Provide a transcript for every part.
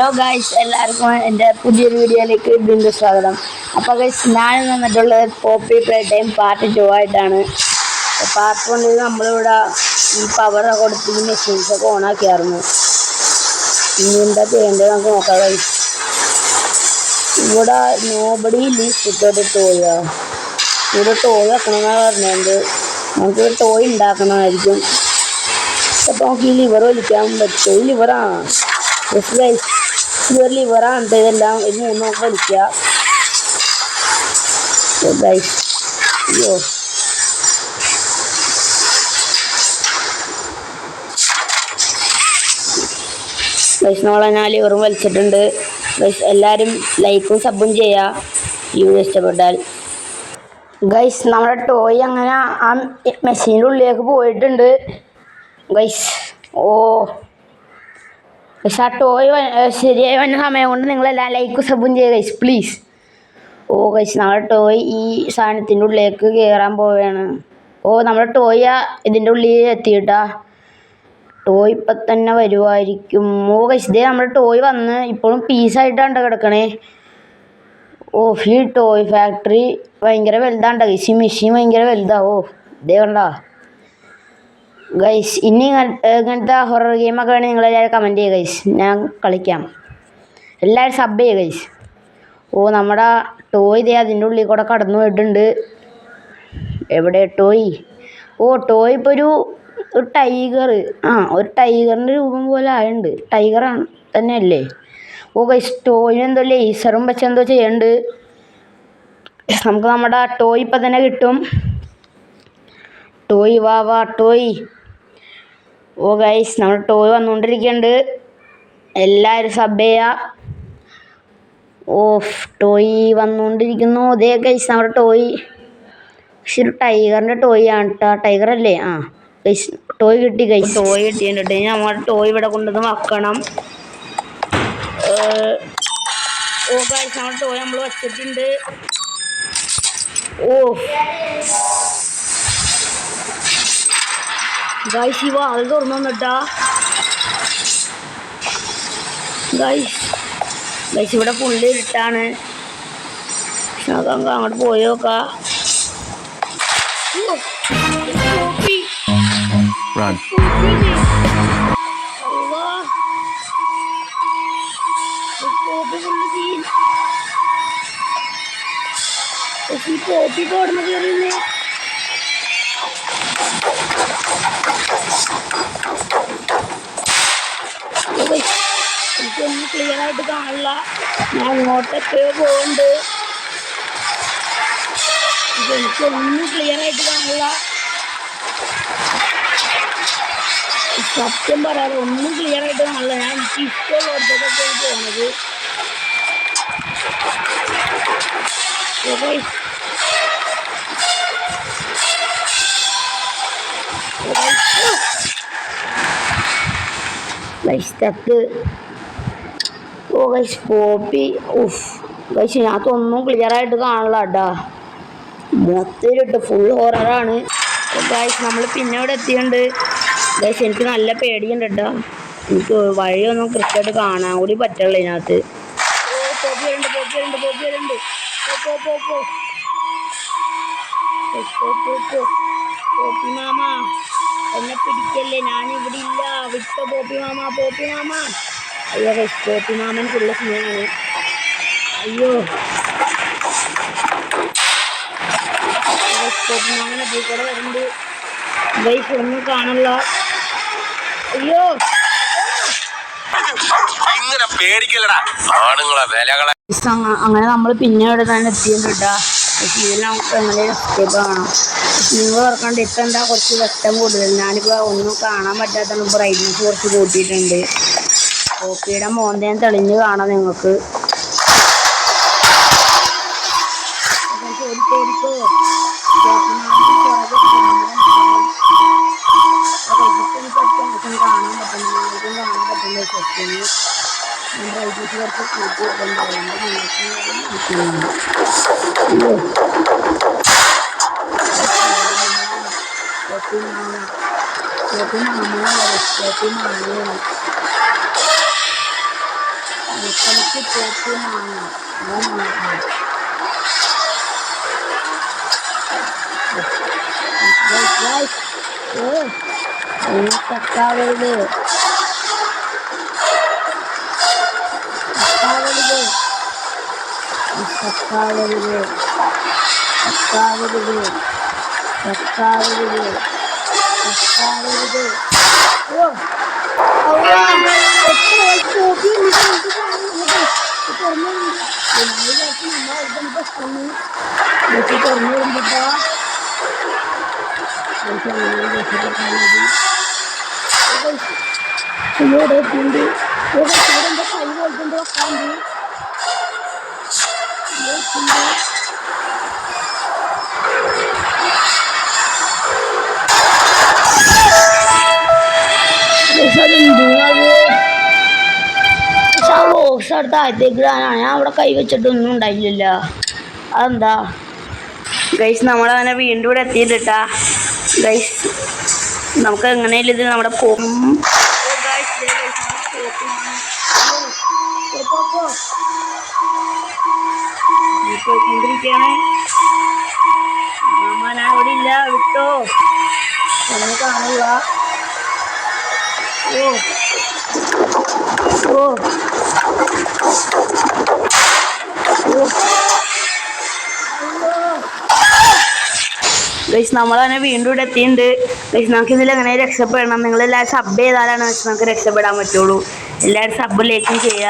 Hello guys, എല്ലാവർക്കും എൻ്റെ പുതിയൊരു വീഡിയോയിലേക്ക് വീണ്ടും സ്വാഗതം. അപ്പോൾ ഗൈസ്, ഞാൻ വന്നിട്ടുള്ളത് പോപ്പി പ്ലേ ടൈം പാർട്ട് 2 ആയിട്ടാണ്. പാർട്ട് 1 നമ്മളിവിടെ ഈ പവർ കൊടുത്ത് ഈ മെഷീൻസൊക്കെ ഓണാക്കിയായിരുന്നു. ഇനി എന്താ ചെയ്യേണ്ടത് നമുക്ക് നോക്കാം ഗൈസ്. ഇവിടെ നോബഡി ലീസ്റ്റ് ടോയ ഇവിടെ ടോയ് വെക്കണമെന്നാണ് പറഞ്ഞത്. നമുക്ക് ടോയ് ഉണ്ടാക്കണമായിരിക്കും. അപ്പോൾ നമുക്ക് ഈ ലിവർ വലിക്കാൻ പറ്റും. ഈ ലിവറാണ് ലിവറാണ് ഇതെല്ലാം. ഇത് മൂന്ന് നമുക്ക് വലിക്കുക. അയ്യോ, ഗൈസ് നമ്മളെ ഞാൻ ലിവറും വലിച്ചിട്ടുണ്ട്. ഗൈസ് എല്ലാവരും ലൈക്കും സബും ചെയ്യുക വീഡിയോ ഇഷ്ടപ്പെട്ടാൽ. ഗൈസ് നമ്മുടെ ടോയ് അങ്ങനെ ആ മെഷീൻ്റെ ഉള്ളിലേക്ക് പോയിട്ടുണ്ട് ഗൈസ്. പക്ഷെ ആ ടോയ് ശരിയായി വന്ന സമയം കൊണ്ട് നിങ്ങളെല്ലാം ലൈക്കും സബും ചെയ്യുക ഗൈസ്, പ്ലീസ്. ഗൈസ് നമ്മുടെ ടോയ് ഈ സാധനത്തിൻ്റെ ഉള്ളിലേക്ക് കയറാൻ പോവുകയാണ്. നമ്മുടെ ടോയ് ഇതിൻ്റെ ഉള്ളിൽ എത്തിയിട്ടാ. ടോയ് ഇപ്പം തന്നെ വരുമായിരിക്കും. ഗൈസ് ഇതേ നമ്മുടെ ടോയ് വന്ന് ഇപ്പോഴും പീസായിട്ടാണ് കിടക്കണേ. ഈ ടോയ് ഫാക്ടറി ഭയങ്കര വലുതാണ്ട ഗൈസ്. ഈ മെഷീൻ ഭയങ്കര വലുതാവോ. ഇതേ കണ്ടാ ഗൈസ്. ഇനി ഇങ്ങനത്തെ ഹൊറർ ഗെയിമൊക്കെ വേണമെങ്കിൽ നിങ്ങളെല്ലാവരും കമൻറ്റ് ചെയ്യുക ഗൈസ്, ഞാൻ കളിക്കാം. എല്ലാവരും സബ് ചെയ്യുക ഗൈസ്. നമ്മുടെ ടോയ് ഇതേ അതിൻ്റെ ഉള്ളിൽ കൂടെ കടന്നു പോയിട്ടുണ്ട്. എവിടെ ടോയ്? ടോയ് ഇപ്പോൾ ഒരു ടൈഗർ, ഒരു ടൈഗറിൻ്റെ രൂപം പോലെ ആയുണ്ട്. ടൈഗറാണ് തന്നെയല്ലേ? ഗൈസ് ടോയിന് എന്തോ ലേസറും വെച്ച് എന്തോ ചെയ്യുന്നുണ്ട്. നമുക്ക് നമ്മുടെ ടോയ് ഇപ്പം തന്നെ കിട്ടും. ടോയ് വാ ടോയ്. ഗൈസ് നമ്മുടെ ടോയ് വന്നുകൊണ്ടിരിക്കുന്നുണ്ട്. എല്ലാവരും സബ് ചെയ്യുക. ടോയ് വന്നുകൊണ്ടിരിക്കുന്നു. അതേ ഗൈസ് നമ്മുടെ ടോയ്. പക്ഷെ ഒരു ടൈഗറിൻ്റെ ടോയ് ആണ് കേട്ടോ. ടൈഗറല്ലേ? ഗൈസ് ടോയ് കിട്ടി ഗൈസ്. ടോയ് കിട്ടിയിട്ടുണ്ട്. ഇനി നമ്മുടെ ടോയ് ഇവിടെ കൊണ്ടുവന്ന് വെക്കണം. ഗൈസ് നമ്മുടെ ടോയ് നമ്മൾ വെച്ചിട്ടുണ്ട്. ഗൈസ് ഈ വാൾ തുറന്നു വന്നിട്ടാ ഗൈസ്. ഇവിടെ ഫുള്ള് ഇരുട്ടാണ്. നമുക്ക് അങ്ങോട്ട് പോയി നോക്കാം. പോപ്പി കോടന്ന് കയറിയുന്നേ. എനിക്കൊന്നും ക്ലിയർ ആയിട്ട് കാണില്ല. ഞാൻ അങ്ങോട്ട് എപ്പോഴോ പോകുന്നുണ്ട്. എനിക്കൊന്നും ക്ലിയർ ആയിട്ട് കാണില്ല. സത്യം പറയാതെ ഒന്നും ക്ലിയർ ആയിട്ട് കാണില്ല. ഞാൻ എനിക്ക് ഇഷ്ടമുള്ളവർക്കൊക്കെയാണ് പോകുന്നത്. പോപ്പി ഗൈസ് ഇതിനകത്തൊന്നും ക്ലിയർ ആയിട്ട് കാണില്ല കേട്ടാ. മൊത്തം ഫുൾ ഹൊററാണ് ഗൈസ്. നമ്മൾ പിന്നെ ഇവിടെ എത്തിയിട്ടുണ്ട് ഗൈസ്. എനിക്ക് നല്ല പേടിയുണ്ട് കേട്ടോ. എനിക്ക് വഴിയൊന്നും കൃത്യമായിട്ട് കാണാൻ കൂടി പറ്റുള്ളൂ ഇതിനകത്ത്. പോപ്പി മാമ എന്നെ പിടിക്കല്ലേ, ഞാനിവിടെ ഇല്ല. വിട്ടോ പോപ്പി മാമ. അയ്യോ ഗൈസ് പോപ്പി മാമൻ ഫുള്ള് സ്നേഹാണ്. അയ്യോ പോപ്പി മാമൻ അതിൽ കൂടെ വരുന്നുണ്ട് ഗൈസ്. ഒന്നും കാണില്ല. അയ്യോ അങ്ങനെ നമ്മൾ പിന്നെ ഇവിടെ തന്നെ എത്തിയിട്ടാ. ഇതിൽ നമുക്ക് എങ്ങനെ എസ്കേപ്പ് കാണാം. നിങ്ങൾ ഓർക്കണ്ട ഇപ്പം എന്താ കുറച്ച് വെട്ടം കൂടുതൽ. ഞാനിപ്പോൾ ഒന്നും കാണാൻ പറ്റാത്തതാണ്. ബ്രൈറ്റ്നസ് കുറച്ച് കൂട്ടിയിട്ടുണ്ട്. പോപ്പിയുടെ മോന്തേൻ തെളിഞ്ഞ് കാണാം നിങ്ങൾക്ക്. കാണാൻ പറ്റുന്ന സെറ്റിങ് ബ്രൈറ്റ്നസ് കുറച്ച് കൂട്ടിയിട്ടുണ്ടായിരുന്നു. തൽക്കാലത്ത് പോപ്പ് മാങ്ങ തക്കാവരുത് തക്കാവരുത് തക്കാവരുത് തക്കാവരുത് തക്കാവരുത് തക്കാവരുത് ഓ തുറന്നു വരുമ്പോട്ടാ ഇവിടെ എത്തിണ്ട് ഇവിടെ എന്റെ കൈ പോയിട്ടുണ്ട് വെക്കാണ്ട് ബോക്സ് അടുത്ത് ആദ്യത്തേക്ക് ഇടാനാണ് ഞാൻ അവിടെ കൈ വെച്ചിട്ടൊന്നും ഉണ്ടായില്ല അതെന്താ ഗൈസ് നമ്മളങ്ങനെ വീണ്ടും ഇവിടെ എത്തിയിട്ടാ ഗൈസ് നമുക്ക് എങ്ങനെയല്ല ഇത് നമ്മുടെ പോയിക്കൊണ്ടിരിക്കുകയാണ് മാമ ഞാൻ അവിടെ ഇല്ല വിട്ടോ ഒന്ന് കാണുക ഓ ഓ ഗൈസ് നമ്മളങ്ങനെ വീണ്ടും ഇവിടെ എത്തിയിട്ടുണ്ട് ഗൈസ് നമുക്ക് ഇതിൽ എങ്ങനെ രക്ഷപ്പെടണം നിങ്ങളെല്ലാവരും സബ് ചെയ്താലാണ് നമുക്ക് രക്ഷപ്പെടാൻ പറ്റുള്ളൂ എല്ലാവരും സബ് ലൈക്കും ചെയ്യുക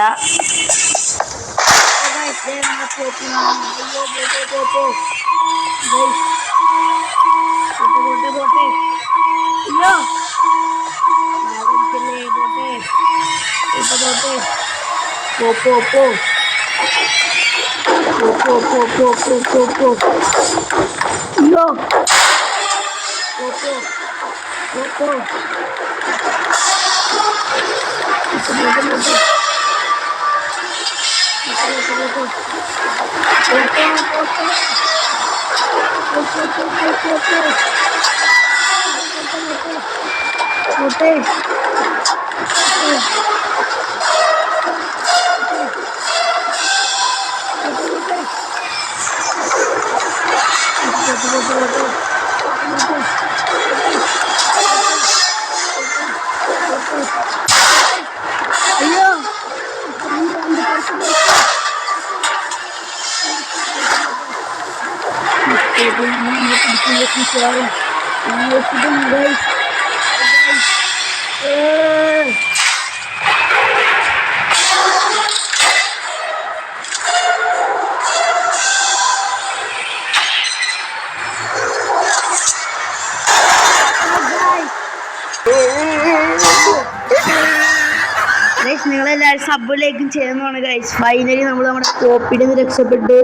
നിങ്ങളെല്ലാവരും സബ്ബിലേക്കും ചെയ്യുന്നതാണ് ഗൈസ് ഫൈനലി നമ്മൾ നമ്മുടെ പോപ്പിയിൽ നിന്ന് രക്ഷപ്പെട്ട്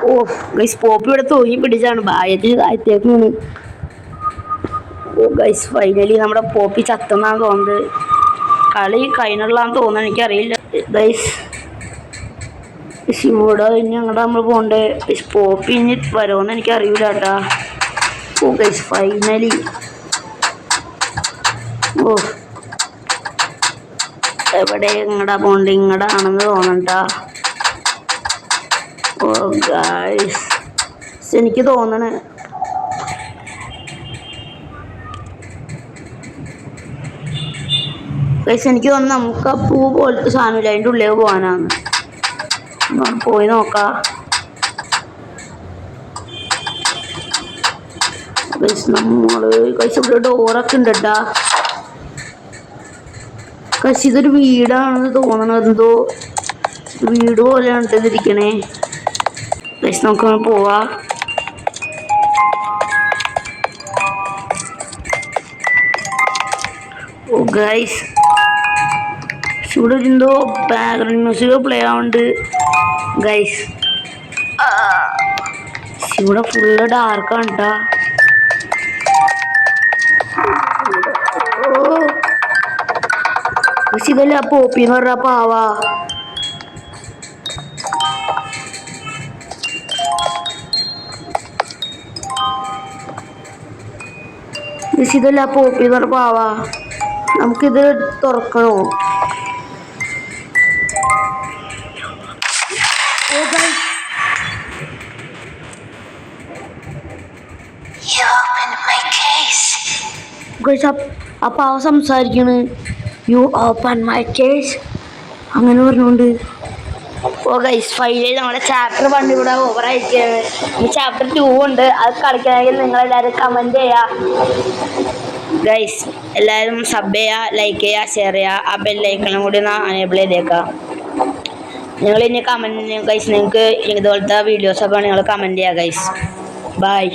ഓ ഗൈസ് പോപ്പി ഇവിടെ തൂങ്ങി പിടിച്ചാണ് ഭാഗ്യത്തിന് താഴത്തേക്കാണ് ഓ ഗൈസ് ഫൈനലി നമ്മുടെ പോപ്പി ചത്തെന്നാണ് തോന്നുന്നത് കളി കഴിഞ്ഞുള്ളതാന്ന് തോന്നുന്നു എനിക്കറിയില്ല ഗൈസ് ഇവിടെ ഇനി അങ്ങോട്ട് നമ്മൾ പോകണ്ടേ പോപ്പി ഇനി വരുമെന്ന് എനിക്കറിയില്ല കേട്ടാ ഓ ഗൈസ് ഫൈനലി ഓ എവിടെ ഇങ്ങടാ പോണ്ട് ഇങ്ങടാണെന്ന് തോന്നണ്ട ഓ ഗൈസ് എനിക്ക് തോന്നണ ഗൈസ് എനിക്ക് തോന്നുന്നു നമുക്ക് ആ പൂ പോലത്തെ സാധനമില്ല അതിൻ്റെ ഉള്ളിലേക്ക് പോകാനാണ് പോയി നോക്കാം ഗൈസ് നമ്മള് ഗൈസ് ഇവിടെ ഡോറൊക്കെ ഉണ്ട് കേട്ടാ ഗൈസ് ഇതൊരു വീടാണെന്ന് തോന്നണത് എന്തോ വീട് പോലെയാണ് ഇതിരിക്കണേ ഗൈസ് നമുക്ക് പോവാ ഓ ഗൈസ് ഇവിടെ എന്തോ ബാക്ക്ഗ്രൗണ്ട് മ്യൂസിക് പ്ലേ ആവുന്നുണ്ട് ഗൈസ് ഇവിടെ ഫുള്ള് ഡാർക്കാണ് കേട്ടാ ഇതല്ല പോപ്പി എന്ന് പറഞ്ഞ പാവാ ഇതല്ല പോപ്പി എന്ന് പറഞ്ഞ പാവാ നമുക്കിത് തുറക്കണോ ഓ ഗൈസ് ഗൈസ് അപ്പം അവ സംസാരിക്കണ് യു ഓപ്പൺ മൈ കേസ് അങ്ങനെ പറഞ്ഞുകൊണ്ട്. ഓ ഗൈസ് ഫൈനലി നമ്മുടെ ചാപ്റ്റർ 1 ഇവിടെ ഓവറായിരിക്കുകയാണ്. ഈ ചാപ്റ്റർ 2 ഉണ്ട്. അത് കളിക്കണമെങ്കിൽ നിങ്ങളെല്ലാവരും കമൻറ്റ് ചെയ്യുക ഗൈസ്. എല്ലാവരും സബ് ചെയ്യുക, ലൈക്ക് ചെയ്യുക, ഷെയർ ചെയ്യുക. ആ ബെല്ലൈക്കണും കൂടി ഒന്ന് അനേബിൾ ചെയ്തേക്കാം. നിങ്ങൾ ഇനി കമൻറ്റ് ഗൈസ്, നിങ്ങൾക്ക് ഇതുപോലത്തെ വീഡിയോസൊക്കെ നിങ്ങൾ കമൻറ്റ് ചെയ്യുക ഗൈസ്. ബൈ.